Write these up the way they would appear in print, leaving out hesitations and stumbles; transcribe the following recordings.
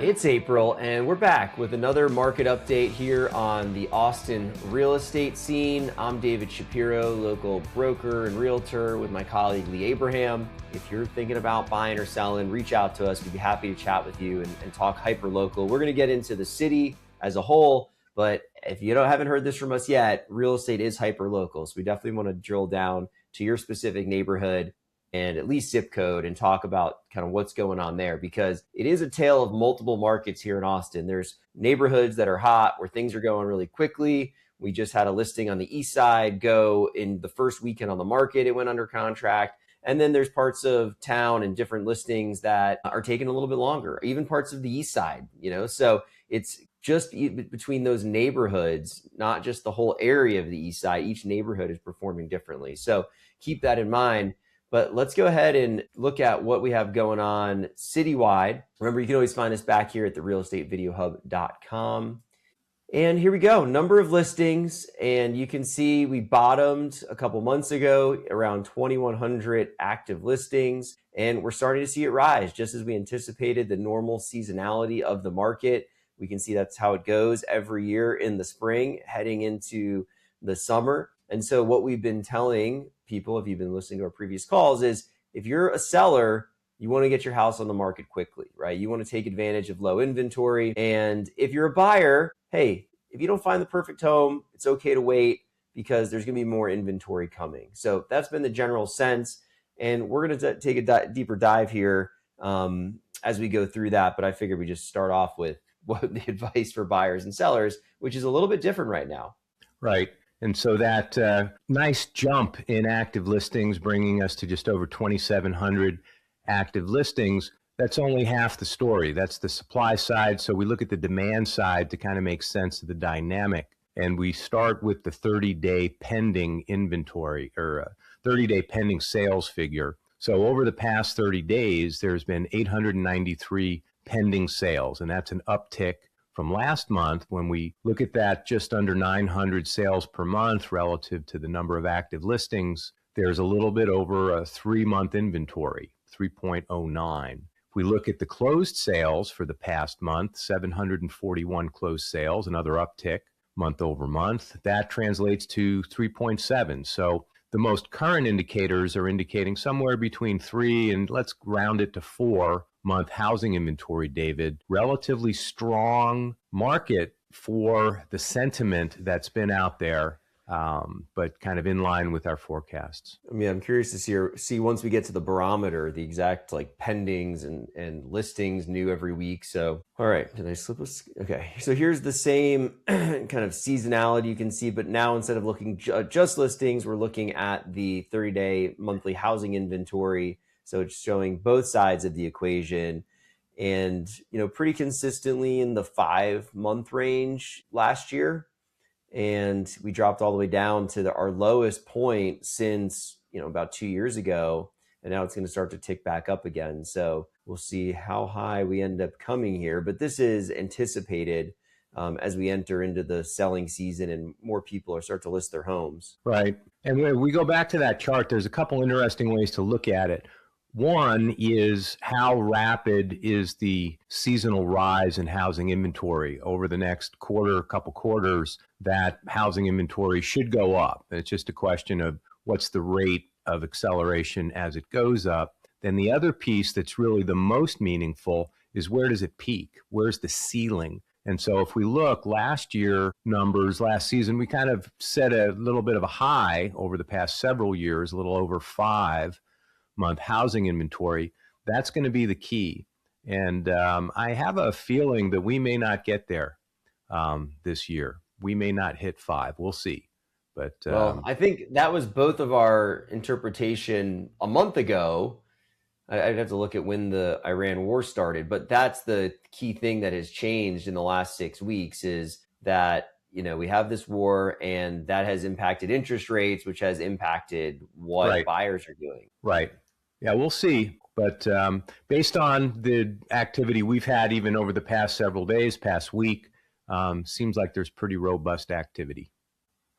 It's April, and we're back with another market update here on the Austin real estate scene. I'm David Shapiro, local broker and realtor with my colleague Lee Abraham. If you're thinking about buying or selling, reach out to us. We'd be happy to chat with you and talk hyper-local. We're going to get into the city as a whole, but if you haven't heard this from us yet, real estate is hyper-local. So we definitely want to drill down to your specific neighborhood and at least zip code and talk about kind of what's going on there, because it is a tale of multiple markets here in Austin. There's neighborhoods that are hot where things are going really quickly. We just had a listing on the east side go in the first weekend on the market. It went under contract. And then there's parts of town and different listings that are taking a little bit longer, even parts of the east side, so it's just between those neighborhoods, not just the whole area of the east side. Each neighborhood is performing differently. So keep that in mind. But let's go ahead and look at what we have going on citywide. Remember, you can always find us back here at the realestatevideohub.com. And here we go, number of listings. And you can see we bottomed a couple months ago around 2,100 active listings. And we're starting to see it rise just as we anticipated the normal seasonality of the market. We can see that's how it goes every year in the spring heading into the summer. And so what we've been telling people, if you've been listening to our previous calls, is if you're a seller, you want to get your house on the market quickly, right? You want to take advantage of low inventory. And if you're a buyer, hey, if you don't find the perfect home, it's okay to wait because there's going to be more inventory coming. So that's been the general sense. And we're going to take a deeper dive here as we go through that. But I figured we just start off with what the advice for buyers and sellers, which is a little bit different right now. Right. And so that nice jump in active listings, bringing us to just over 2,700 active listings, that's only half the story. That's the supply side. So we look at the demand side to kind of make sense of the dynamic. And we start with the 30-day pending inventory or 30-day pending sales figure. So over the past 30 days, there's been 893 pending sales, and that's an uptick from last month. When we look at that, just under 900 sales per month relative to the number of active listings, there's a little bit over a 3-month inventory, 3.09. If we look at the closed sales for the past month, 741 closed sales, another uptick month over month. That translates to 3.7. So the most current indicators are indicating somewhere between 3 and let's round it to 4-month housing inventory, David. Relatively strong market for the sentiment that's been out there, but kind of in line with our forecasts. I mean, I'm curious to see once we get to the barometer, the exact pendings and listings new every week. So, all right, did I slip us? Okay, so here's the same kind of seasonality you can see, but now instead of looking just listings, we're looking at the 30-day monthly housing inventory. So it's showing both sides of the equation and, pretty consistently in the 5-month range last year. And we dropped all the way down to our lowest point since, about 2 years ago. And now it's going to start to tick back up again. So we'll see how high we end up coming here. But this is anticipated as we enter into the selling season and more people are start to list their homes. Right. And when we go back to that chart, there's a couple interesting ways to look at it. One is how rapid is the seasonal rise in housing inventory over the next couple quarters. That housing inventory should go up. It's just a question of what's the rate of acceleration as it goes up. Then the other piece that's really the most meaningful is where does it peak? Where's the ceiling? And so if we look last year numbers, last season, we kind of set a little bit of a high over the past several years, a little over 5-month housing inventory. That's going to be the key. And I have a feeling that we may not get there this year. We may not hit 5. We'll see. But well, I think that was both of our interpretation a month ago. I'd have to look at when the Iran war started, but that's the key thing that has changed in the last 6 weeks is that, we have this war and that has impacted interest rates, which has impacted what buyers are doing. Right. Yeah, we'll see. But based on the activity we've had even over the past several days, past week, seems like there's pretty robust activity.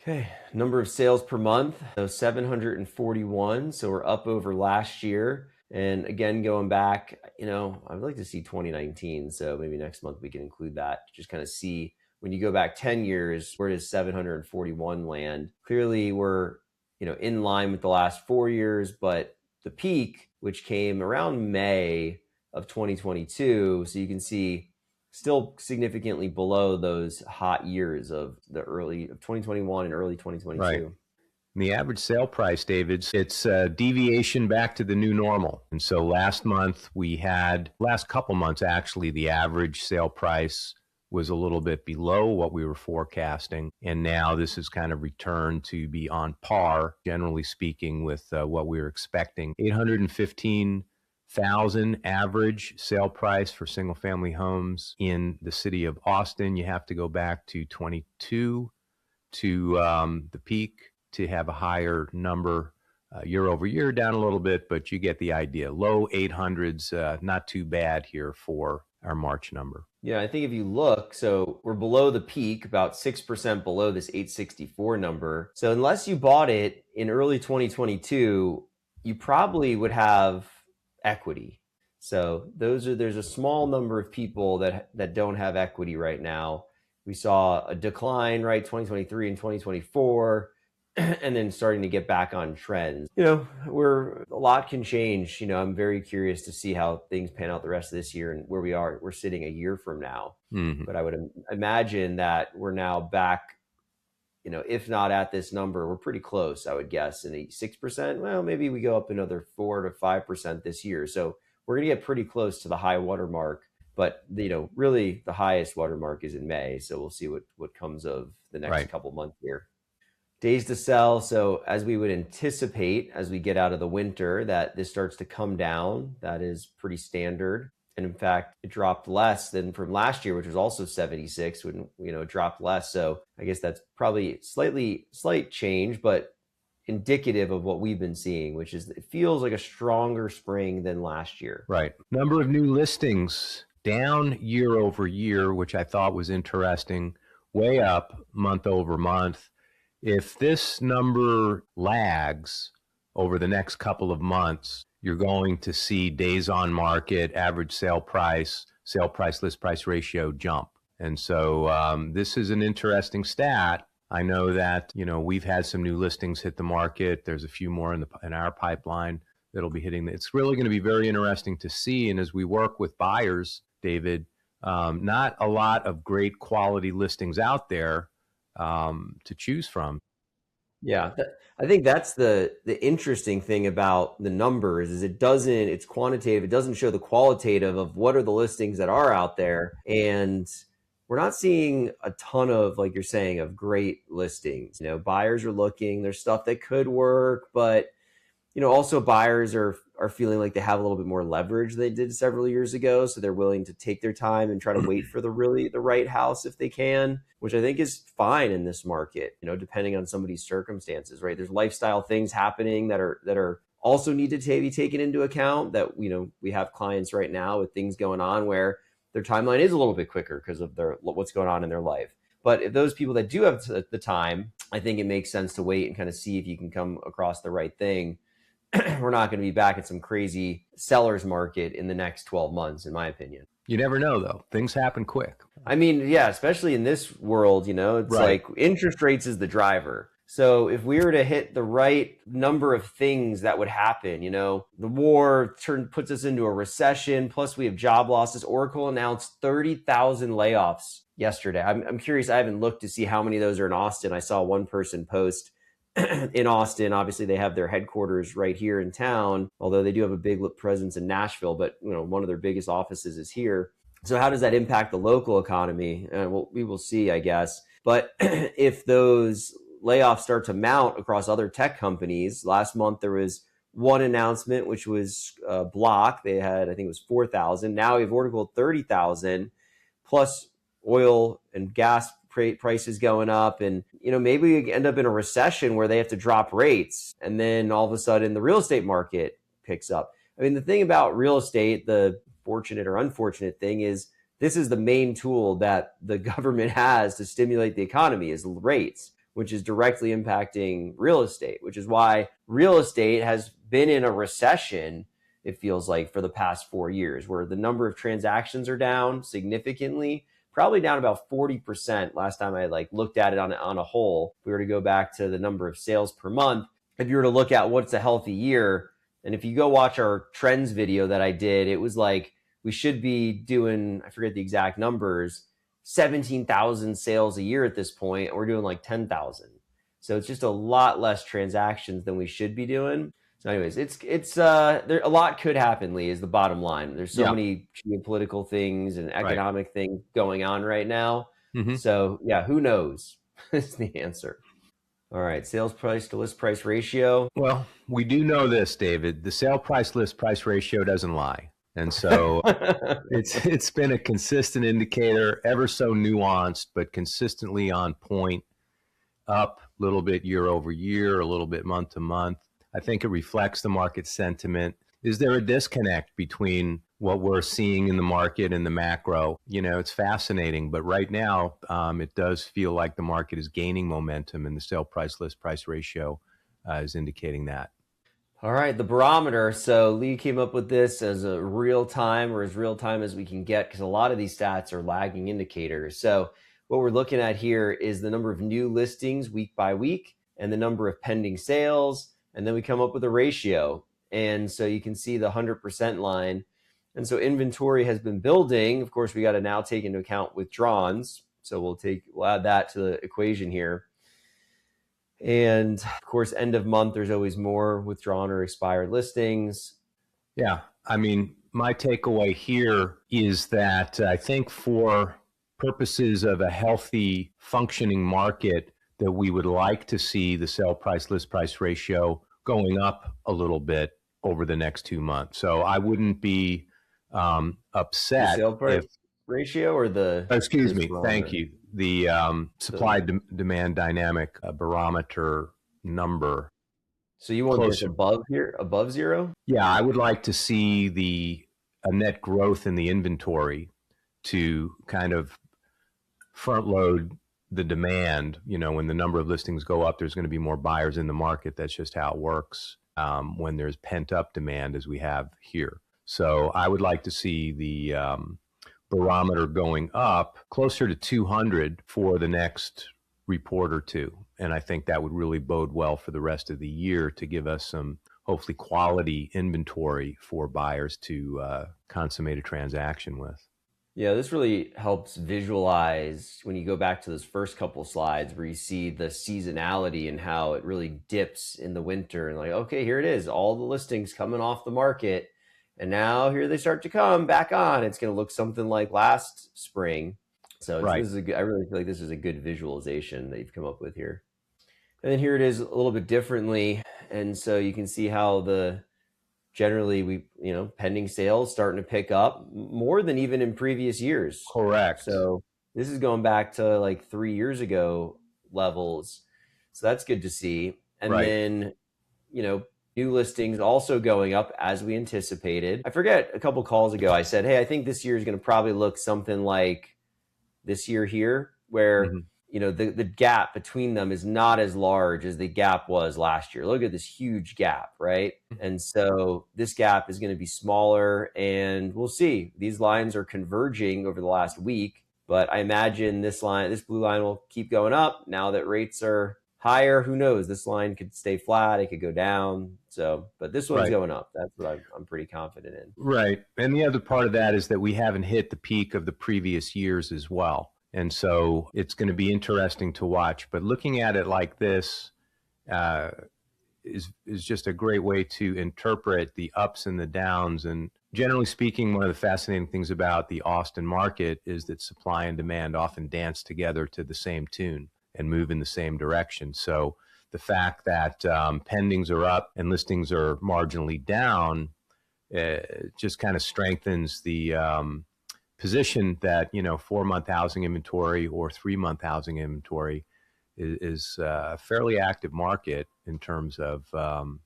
Okay, number of sales per month, so 741. So we're up over last year. And again, going back, I'd like to see 2019. So maybe next month we can include that to just kind of see when you go back 10 years, where does 741 land? Clearly, we're, in line with the last 4 years, but the peak, which came around May of 2022, so you can see still significantly below those hot years of the early of 2021 and early Right. 2022. And the average sale price, David, it's a deviation back to the new normal. And so last couple months, actually, the average sale price was a little bit below what we were forecasting. And now this has kind of returned to be on par, generally speaking, with what we were expecting. 815,000 average sale price for single family homes in the city of Austin. You have to go back to 22 to the peak to have a higher number. Year over year, down a little bit, but you get the idea. Low 800s, not too bad here for our March number. Yeah, I think if you look, so we're below the peak, about 6% below this 864 number. So unless you bought it in early 2022, you probably would have equity. So there's a small number of people that don't have equity right now. We saw a decline, right, 2023 and 2024. And then starting to get back on trends. A lot can change. I'm very curious to see how things pan out the rest of this year and where we're sitting a year from now. Mm-hmm. But I would imagine that we're now back, if not at this number, we're pretty close, I would guess. And 6%, well, maybe we go up another 4 to 5% this year. So we're going to get pretty close to the high water mark. But, really the highest watermark is in May. So we'll see what comes of the next couple months here. Days to sell. So as we would anticipate, as we get out of the winter, that this starts to come down. That is pretty standard. And in fact, it dropped less than from last year, which was also 76, when, it dropped less. So I guess that's probably slight change, but indicative of what we've been seeing, which is it feels like a stronger spring than last year. Right. Number of new listings down year over year, which I thought was interesting, way up month over month. If this number lags over the next couple of months, you're going to see days on market, average sale price, list price ratio jump. And so this is an interesting stat. I know that, we've had some new listings hit the market. There's a few more in our pipeline that'll be hitting. It's really going to be very interesting to see. And as we work with buyers, David, not a lot of great quality listings out there to choose from. Yeah, I think that's the interesting thing about the numbers is it's quantitative. It doesn't show the qualitative of what are the listings that are out there. And we're not seeing a ton of, like you're saying, of great listings. Buyers are looking, there's stuff that could work, but also buyers are feeling like they have a little bit more leverage than they did several years ago. So they're willing to take their time and try to wait for the right house if they can, which I think is fine in this market, depending on somebody's circumstances, right? There's lifestyle things happening that are also need to be taken into account that, we have clients right now with things going on where their timeline is a little bit quicker because of what's going on in their life. But if those people that do have the time, I think it makes sense to wait and kind of see if you can come across the right thing. We're not going to be back at some crazy seller's market in the next 12 months, in my opinion. You never know, though. Things happen quick. I mean, yeah, especially in this world, it's like interest rates is the driver. So if we were to hit the right number of things that would happen, the war puts us into a recession, plus we have job losses. Oracle announced 30,000 layoffs yesterday. I'm curious. I haven't looked to see how many of those are in Austin. I saw one person post in Austin. Obviously, they have their headquarters right here in town, although they do have a big presence in Nashville, but one of their biggest offices is here. So how does that impact the local economy? We will see, I guess. But if those layoffs start to mount across other tech companies, last month there was one announcement, which was Block. They had, I think it was 4,000. Now we have Oracle 30,000, plus oil and gas prices going up, and maybe we end up in a recession where they have to drop rates, and then all of a sudden the real estate market picks up. I mean, the thing about real estate, the fortunate or unfortunate thing is this is the main tool that the government has to stimulate the economy is rates, which is directly impacting real estate, which is why real estate has been in a recession, it feels like, for the past 4 years, where the number of transactions are down significantly, probably down about 40% last time I looked at it on a whole. If we were to go back to the number of sales per month, if you were to look at what's a healthy year, and if you go watch our trends video that I did, it was like we should be doing, I forget the exact numbers, 17,000 sales a year at this point. We're doing like 10,000. So it's just a lot less transactions than we should be doing. So anyways, it's there, a lot could happen, Lee, is the bottom line. There's so many geopolitical things and economic things going on right now. So yeah, who knows is the answer. All right, sales price to list price ratio. Well, we do know this, David. The sale price list price ratio doesn't lie. And so it's been a consistent indicator, ever so nuanced, but consistently on point, up a little bit year over year, a little bit month to month. I think it reflects the market sentiment. Is there a disconnect between what we're seeing in the market and the macro? You know, it's fascinating, but right now it does feel like the market is gaining momentum, and the sale price list price ratio is indicating that. All right, the barometer. So Lee came up with this as a real time, or as real time as we can get, because a lot of these stats are lagging indicators. So what we're looking at here is the number of new listings week by week and the number of pending sales. And then we come up with a ratio. And so you can see the 100% line. And so inventory has been building. Of course, we got to now take into account withdrawals. So we'll add that to the equation here. And of course, end of month, there's always more withdrawn or expired listings. Yeah. I mean, my takeaway here is that I think for purposes of a healthy functioning market, that we would like to see the sale price list price ratio going up a little bit over the next 2 months. So I wouldn't be upset. The sale price ratio or the... Excuse me. Thank you. The supply-demand dynamic barometer number. So you want this above here, above zero? Yeah, I would like to see a net growth in the inventory to kind of front load the demand. You know, when the number of listings go up, there's going to be more buyers in the market. That's just how it works when there's pent up demand, as we have here. So I would like to see the barometer going up closer to 200 for the next report or two. And I think that would really bode well for the rest of the year to give us some hopefully quality inventory for buyers to consummate a transaction with. Yeah, this really helps visualize when you go back to those first couple slides where you see the seasonality and how it really dips in the winter, and like, okay, here it is, all the listings coming off the market. And now here they start to come back on. It's going to look something like last spring. So I really feel like this is a good visualization that you've come up with here. And then here it is a little bit differently. And so you can see how generally pending sales starting to pick up more than even in previous years. Correct. So this is going back to like 3 years ago levels. So that's good to see. And then, new listings also going up as we anticipated. I forget, a couple calls ago, I said, hey, I think this year is going to probably look something like this year here, where, the gap between them is not as large as the gap was last year. Look at this huge gap, right? And so this gap is going to be smaller, and we'll see. These lines are converging over the last week, but I imagine this blue line will keep going up now that rates are higher. Who knows? This line could stay flat. It could go down. So, but this one's going up. That's what I'm pretty confident in. Right. And the other part of that is that we haven't hit the peak of the previous years as well. And so it's going to be interesting to watch. But looking at it like this is just a great way to interpret the ups and the downs. And generally speaking, one of the fascinating things about the Austin market is that supply and demand often dance together to the same tune and move in the same direction. So the fact that pendings are up and listings are marginally down just kind of strengthens the position that 4-month housing inventory or 3-month housing inventory is a fairly active market in terms of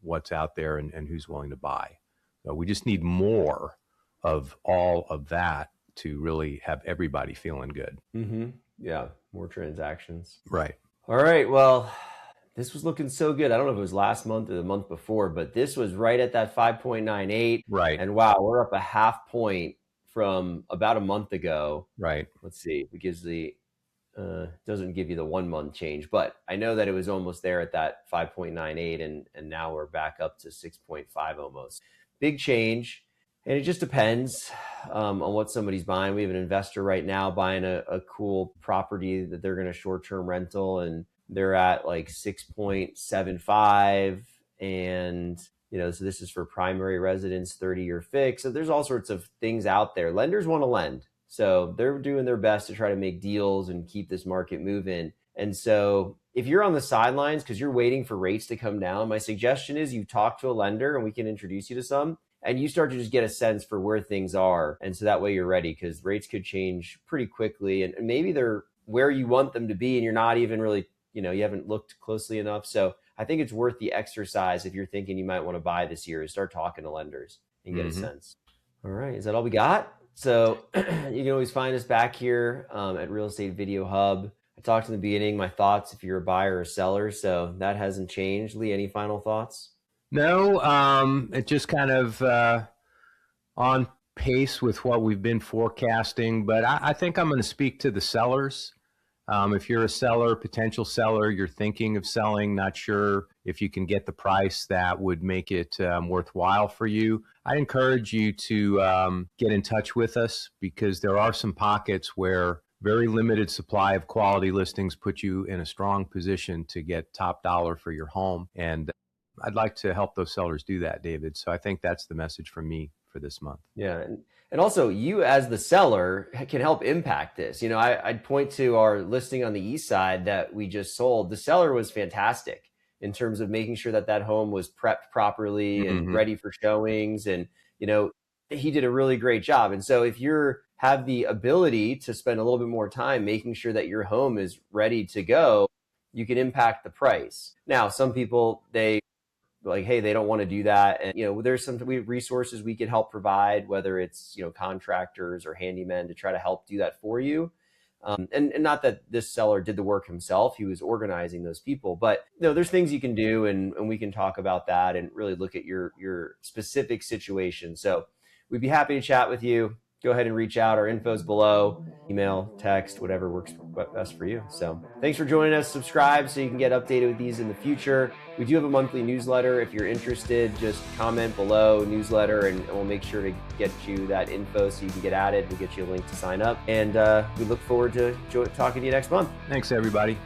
what's out there and who's willing to buy. So we just need more of all of that to really have everybody feeling good. Mm-hmm. Yeah, more transactions. Right. All right. Well, this was looking so good. I don't know if it was last month or the month before, but this was right at that 5.98. Right, And wow, we're up a half point from about a month ago. right. Let's see. It gives the doesn't give you the 1 month change, but I know that it was almost there at that 5.98, and now we're back up to 6.5 almost. Big change. And it just depends on what somebody's buying. We have an investor right now buying a cool property that they're going to short-term rental, and they're at like 6.75. And, so this is for primary residence, 30-year fix. So there's all sorts of things out there. Lenders want to lend. So they're doing their best to try to make deals and keep this market moving. And so if you're on the sidelines because you're waiting for rates to come down, my suggestion is you talk to a lender and we can introduce you to some, and you start to just get a sense for where things are. And so that way you're ready, because rates could change pretty quickly, and maybe they're where you want them to be and you're not even really, you haven't looked closely enough. So I think it's worth the exercise if you're thinking you might want to buy this year, is start talking to lenders and get a sense. All right. Is that all we got? So you can always find us back here at Real Estate Video Hub. I talked in the beginning, my thoughts if you're a buyer or seller. So that hasn't changed. Lee, any final thoughts? No, it just kind of on pace with what we've been forecasting. But I think I'm going to speak to the sellers. If you're a seller, potential seller, you're thinking of selling, not sure if you can get the price that would make it worthwhile for you, I encourage you to get in touch with us, because there are some pockets where very limited supply of quality listings put you in a strong position to get top dollar for your home. And I'd like to help those sellers do that, David. So I think that's the message from me for this month. Yeah. And also, you as the seller can help impact this. I'd point to our listing on the east side that we just sold. The seller was fantastic in terms of making sure that that home was prepped properly and ready for showings. And, he did a really great job. And so if you have the ability to spend a little bit more time making sure that your home is ready to go, you can impact the price. Now, some people, they don't want to do that. And, there's some resources we can help provide, whether it's, contractors or handymen, to try to help do that for you. And not that this seller did the work himself, he was organizing those people, but there's things you can do, and we can talk about that and really look at your specific situation. So we'd be happy to chat with you. Go ahead and reach out. Our info's below. Email, text, whatever works best for you. So thanks for joining us. Subscribe so you can get updated with these in the future. We do have a monthly newsletter. If you're interested, just comment below newsletter, and we'll make sure to get you that info so you can get added. We'll get you a link to sign up. And we look forward to talking to you next month. Thanks, everybody.